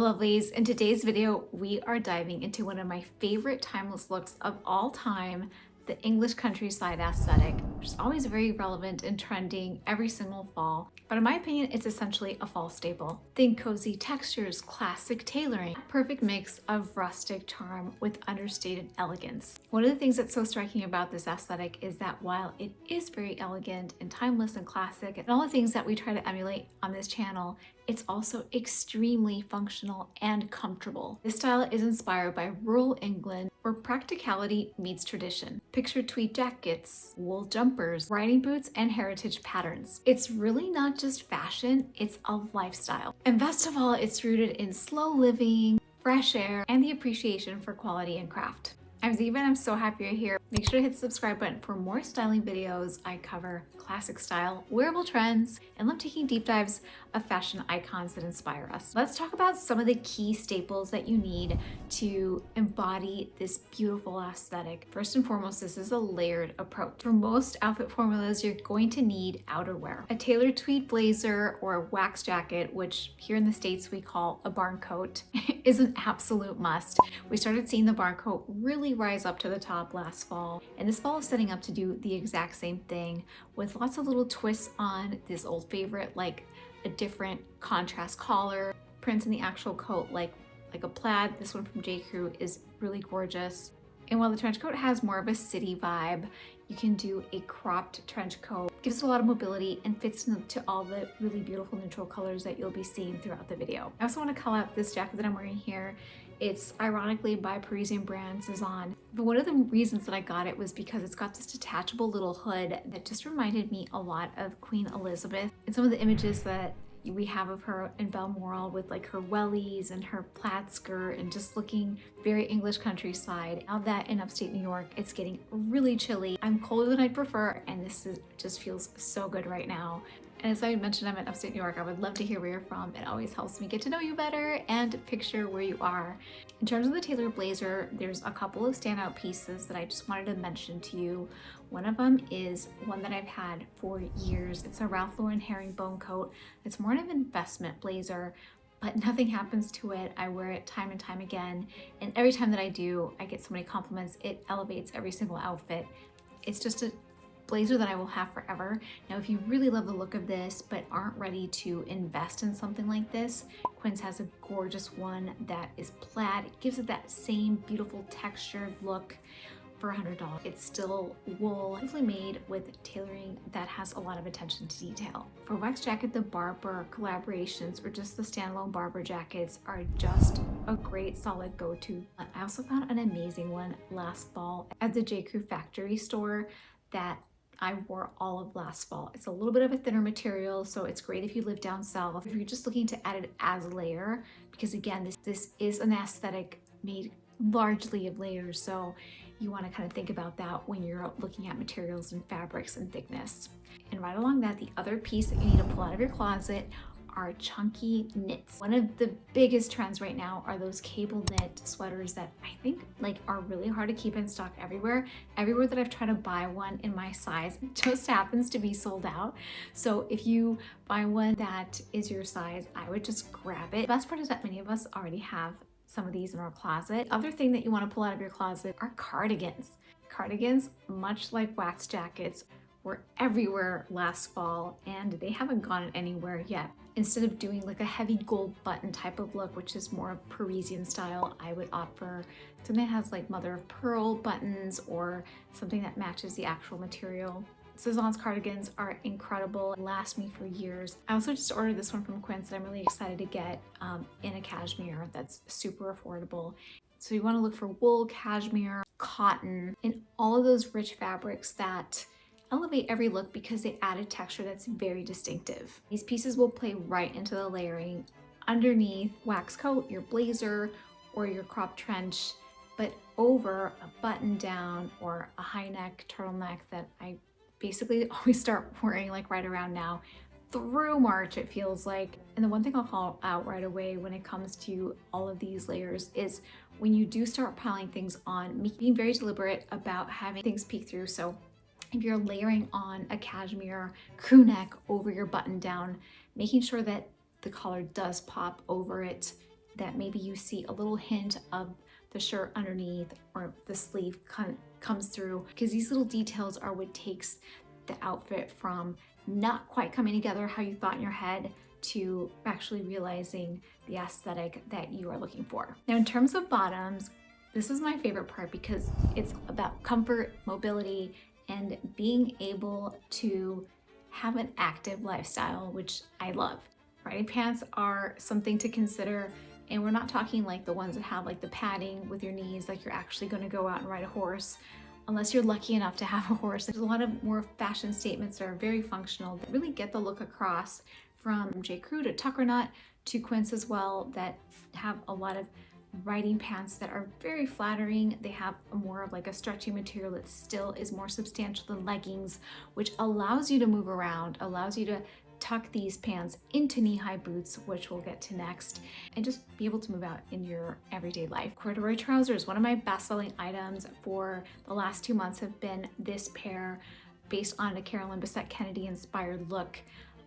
lovelies. In today's video, we are diving into one of my favorite timeless looks of all time, the English countryside aesthetic, which is always very relevant and trending every single fall. But in my opinion, it's essentially a fall staple. Think cozy textures, classic tailoring, perfect mix of rustic charm with understated elegance. One of the things that's so striking about this aesthetic is that while it is very elegant and timeless and classic and all the things that we try to emulate on this channel, it's also extremely functional and comfortable. This style is inspired by rural England where practicality meets tradition. Picture tweed jackets, wool jumpers, riding boots, and heritage patterns. It's really not just fashion, it's a lifestyle. And best of all, it's rooted in slow living, fresh air, and the appreciation for quality and craft. I'm Ziba and I'm so happy you're here. Make sure to hit the subscribe button for more styling videos. I cover classic style, wearable trends, and love taking deep dives of fashion icons that inspire us. Let's talk about some of the key staples that you need to embody this beautiful aesthetic. First and foremost, this is a layered approach. For most outfit formulas, you're going to need outerwear. A tailored tweed blazer or a wax jacket, which here in the States we call a barn coat, is an absolute must. We started seeing the barn coat really rise up to the top last fall, and this fall is setting up to do the exact same thing with lots of little twists on this old favorite, like a different contrast collar, prints in the actual coat like a plaid. This one from J. Crew is really gorgeous. And while the trench coat has more of a city vibe, you can do a cropped trench coat. Gives it a lot of mobility and fits into all the really beautiful neutral colors that you'll be seeing throughout the video. I also want to call out this jacket that I'm wearing here. It's ironically by Parisian brand Cezanne. But one of the reasons that I got it was because it's got this detachable little hood that just reminded me a lot of Queen Elizabeth. And some of the images that we have of her in Balmoral with like her wellies and her plaid skirt and just looking very English countryside. Now that in upstate New York, it's getting really chilly. I'm colder than I'd prefer, and just feels so good right now. And as I mentioned, I'm in upstate New York. I would love to hear where you're from. It always helps me get to know you better and picture where you are. In terms of the tailored blazer, there's a couple of standout pieces that I just wanted to mention to you. One of them is one that I've had for years. It's a Ralph Lauren herringbone coat. It's more of an investment blazer, but nothing happens to it. I wear it time and time again. And every time that I do, I get so many compliments. It elevates every single outfit. It's just a blazer that I will have forever. Now, if you really love the look of this but aren't ready to invest in something like this, Quince has a gorgeous one that is plaid. It gives it that same beautiful textured look for $100. It's still wool, beautifully made with tailoring that has a lot of attention to detail. For wax jacket, the Barber collaborations or just the standalone Barber jackets are just a great solid go-to. I also found an amazing one last fall at the J. Crew factory store that I wore all of last fall. It's a little bit of a thinner material, so it's great if you live down south. If you're just looking to add it as a layer, because again, this is an aesthetic made largely of layers, so you want to kind of think about that when you're looking at materials and fabrics and thickness. And right along that, the other piece that you need to pull out of your closet are chunky knits. One of the biggest trends right now are those cable knit sweaters that I think are really hard to keep in stock everywhere. Everywhere that I've tried to buy one in my size, it just happens to be sold out. So if you find one that is your size, I would just grab it. The best part is that many of us already have some of these in our closet. Other thing that you want to pull out of your closet are cardigans. Cardigans, much like wax jackets, were everywhere last fall and they haven't gone anywhere yet. Instead of doing like a heavy gold button type of look, which is more of Parisian style, I would opt for something that has like mother of pearl buttons or something that matches the actual material. Cezanne's cardigans are incredible and last me for years. I also just ordered this one from Quince that I'm really excited to get in a cashmere that's super affordable. So you want to look for wool, cashmere, cotton, and all of those rich fabrics that elevate every look because they add a texture that's very distinctive. These pieces will play right into the layering underneath wax coat, your blazer, or your crop trench, but over a button down or a high neck turtleneck that I basically always start wearing like right around now through March, it feels like. And the one thing I'll call out right away when it comes to all of these layers is when you do start piling things on, being very deliberate about having things peek through. So if you're layering on a cashmere crew neck over your button down, making sure that the collar does pop over it that maybe you see a little hint of the shirt underneath or the sleeve comes through, because these little details are what takes the outfit from not quite coming together how you thought in your head to actually realizing the aesthetic that you are looking for. Now, in terms of bottoms, this is my favorite part because it's about comfort, mobility, and being able to have an active lifestyle, which I love. Riding pants are something to consider, and we're not talking like the ones that have like the padding with your knees, like you're actually going to go out and ride a horse, unless you're lucky enough to have a horse. There's a lot of more fashion statements that are very functional that really get the look across, from J. Crew to Tuckernut to Quince as well, that have a lot of riding pants that are very flattering. They have more of like a stretchy material that still is more substantial than leggings, which allows you to move around, allows you to tuck these pants into knee-high boots, which we'll get to next, and just be able to move out in your everyday life. Corduroy trousers, one of my best-selling items for the last 2 months, have been this pair based on a Carolyn Bessette Kennedy inspired look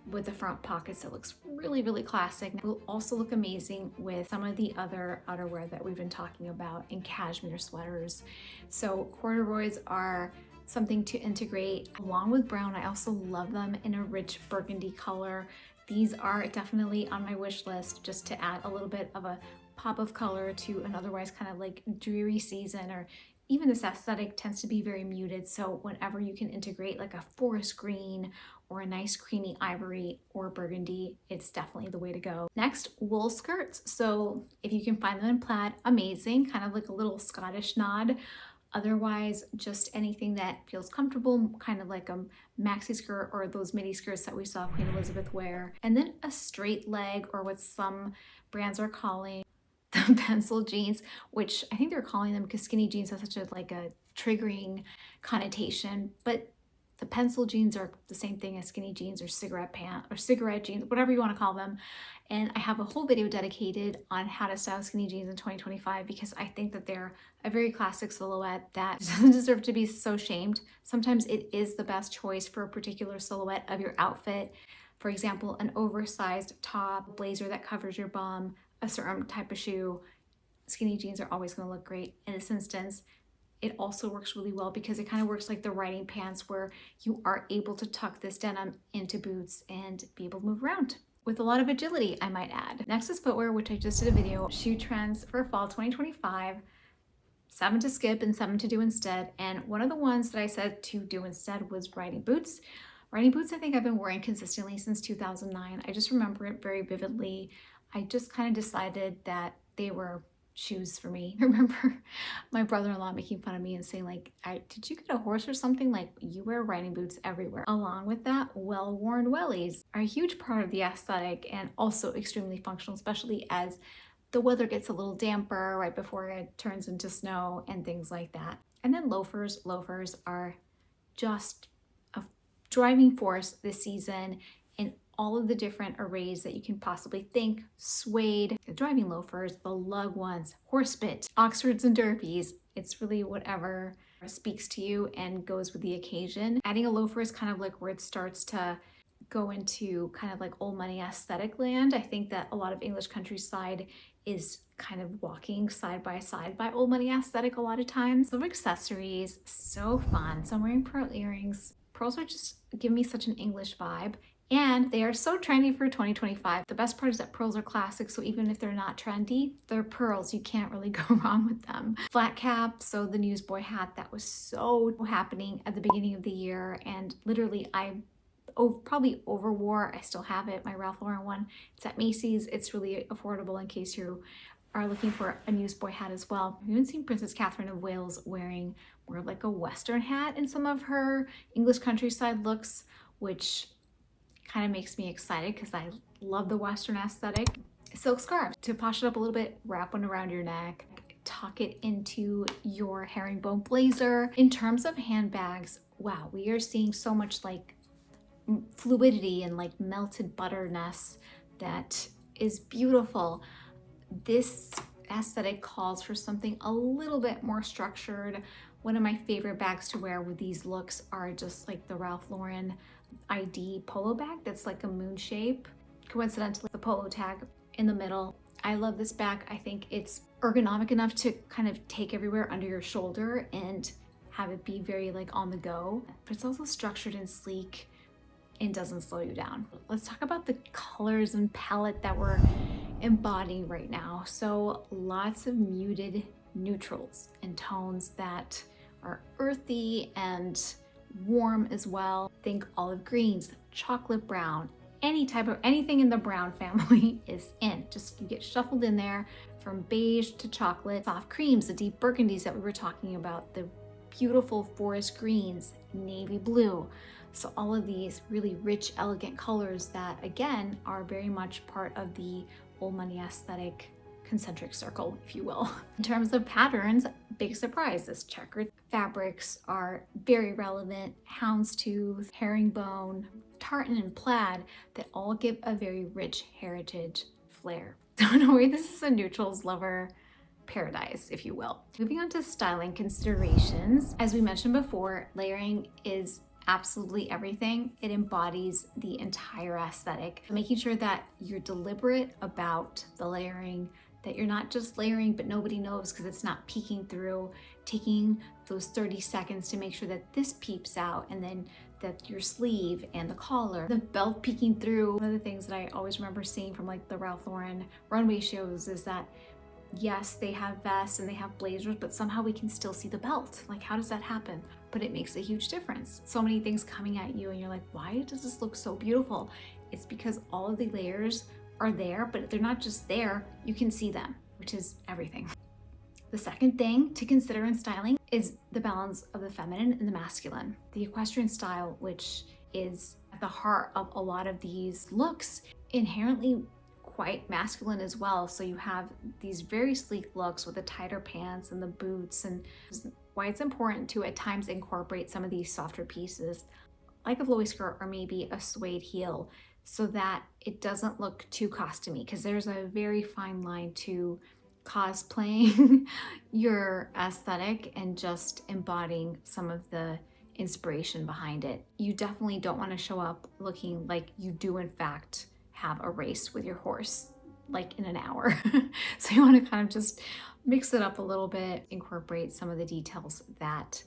with the front pockets. It looks really, really classic. It will also look amazing with some of the other outerwear that we've been talking about in cashmere sweaters. So corduroys are something to integrate along with brown. I also love them in a rich burgundy color. These are definitely on my wish list, just to add a little bit of a pop of color to an otherwise kind of like dreary season, or even this aesthetic tends to be very muted. So whenever you can integrate like a forest green or a nice creamy ivory or burgundy, it's definitely the way to go. Next, wool skirts. So if you can find them in plaid, amazing, kind of like a little Scottish nod. Otherwise, just anything that feels comfortable, kind of like a maxi skirt or those midi skirts that we saw Queen Elizabeth wear. And then a straight leg, or what some brands are calling the pencil jeans, which I think they're calling them because skinny jeans have such a like a triggering connotation, but the pencil jeans are the same thing as skinny jeans or cigarette pant or cigarette jeans, whatever you want to call them. And I have a whole video dedicated on how to style skinny jeans in 2025 because I think that they're a very classic silhouette that doesn't deserve to be so shamed. Sometimes it is the best choice for a particular silhouette of your outfit. For example, an oversized top, blazer that covers your bum, a certain type of shoe. Skinny jeans are always going to look great. In this instance, it also works really well because it kind of works like the riding pants, where you are able to tuck this denim into boots and be able to move around with a lot of agility, I might add. Next is footwear, which I just did a video, shoe trends for fall 2025, 7 to skip and 7 to do instead. And one of the ones that I said to do instead was riding boots. Riding boots, I think I've been wearing consistently since 2009. I just remember it very vividly. I just kind of decided that they were shoes for me. I remember my brother-in-law making fun of me and saying like, did you get a horse or something? Like, you wear riding boots everywhere. Along with that, well-worn wellies are a huge part of the aesthetic and also extremely functional, especially as the weather gets a little damper right before it turns into snow and things like that. And then loafers. Loafers are just a driving force this season in all of the different arrays that you can possibly think. Suede, the driving loafers, the lug ones, horsebit, Oxfords and derbies. It's really whatever speaks to you and goes with the occasion. Adding a loafer is kind of like where it starts to go into kind of like old money aesthetic land. I think that a lot of English countryside is kind of walking side by old money aesthetic a lot of times. So accessories, so fun. So I'm wearing pearl earrings. Pearls are just give me such an English vibe. And they are so trendy for 2025. The best part is that pearls are classic, so even if they're not trendy, they're pearls. You can't really go wrong with them. Flat cap, so the newsboy hat that was so happening at the beginning of the year, and literally I probably overwore. I still have it, my Ralph Lauren one. It's at Macy's. It's really affordable in case you are looking for a newsboy hat as well. I've even seen Princess Catherine of Wales wearing more of like a Western hat in some of her English countryside looks, which kind of makes me excited because I love the Western aesthetic. Silk scarf, to posh it up a little bit, wrap one around your neck, tuck it into your herringbone blazer. In terms of handbags, wow, we are seeing so much like fluidity and like melted butterness that is beautiful. This aesthetic calls for something a little bit more structured. One of my favorite bags to wear with these looks are just like the Ralph Lauren ID polo bag that's like a moon shape. Coincidentally, the polo tag in the middle. I love this bag. I think it's ergonomic enough to kind of take everywhere under your shoulder and have it be very like on the go, but it's also structured and sleek and doesn't slow you down. Let's talk about the colors and palette that we're embodying right now. So lots of muted neutrals and tones that are earthy and warm as well. Think olive greens, chocolate brown, anything in the brown family is in. Just you get shuffled in there, from beige to chocolate, soft creams, the deep burgundies that we were talking about, the beautiful forest greens, navy blue. So all of these really rich, elegant colors that again are very much part of the old money aesthetic concentric circle, if you will. In terms of patterns, big surprise, this checkered fabrics are very relevant. Houndstooth, herringbone, tartan, and plaid that all give a very rich heritage flair. So in a way, this is a neutrals lover paradise, if you will. Moving on to styling considerations. As we mentioned before, layering is absolutely everything. It embodies the entire aesthetic. Making sure that you're deliberate about the layering, that you're not just layering but nobody knows because it's not peeking through, taking those 30 seconds to make sure that this peeps out, and then that your sleeve and the collar, the belt peeking through. One of the things that I always remember seeing from like the Ralph Lauren runway shows is that yes, they have vests and they have blazers, but somehow we can still see the belt. Like, how does that happen? But it makes a huge difference. So many things coming at you and you're like, why does this look so beautiful? It's because all of the layers are there, but they're not just there, you can see them, which is everything. The second thing to consider in styling is the balance of the feminine and the masculine. The equestrian style, which is at the heart of a lot of these looks, inherently quite masculine as well. So you have these very sleek looks with the tighter pants and the boots, and why it's important to at times incorporate some of these softer pieces like a flowy skirt or maybe a suede heel, so that it doesn't look too costumey, because there's a very fine line to cosplaying your aesthetic and just embodying some of the inspiration behind it. You definitely don't want to show up looking like you do in fact have a race with your horse like in an hour. So you want to kind of just mix it up a little bit, incorporate some of the details that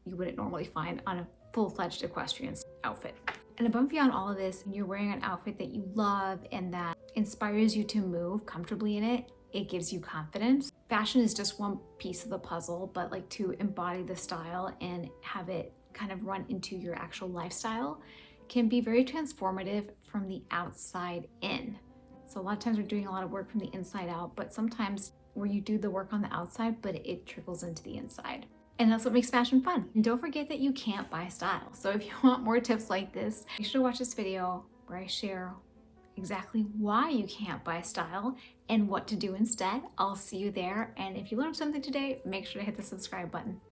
you wouldn't normally find on a full-fledged equestrian outfit. And above and beyond all of this, when you're wearing an outfit that you love and that inspires you to move comfortably in it, it gives you confidence. Fashion is just one piece of the puzzle, but like to embody the style and have it kind of run into your actual lifestyle can be very transformative from the outside in. So a lot of times we're doing a lot of work from the inside out, but sometimes where you do the work on the outside, but it trickles into the inside. And that's what makes fashion fun. And don't forget that you can't buy style. So if you want more tips like this, you should watch this video where I share exactly why you can't buy style and what to do instead. I'll see you there. And if you learned something today, make sure to hit the subscribe button.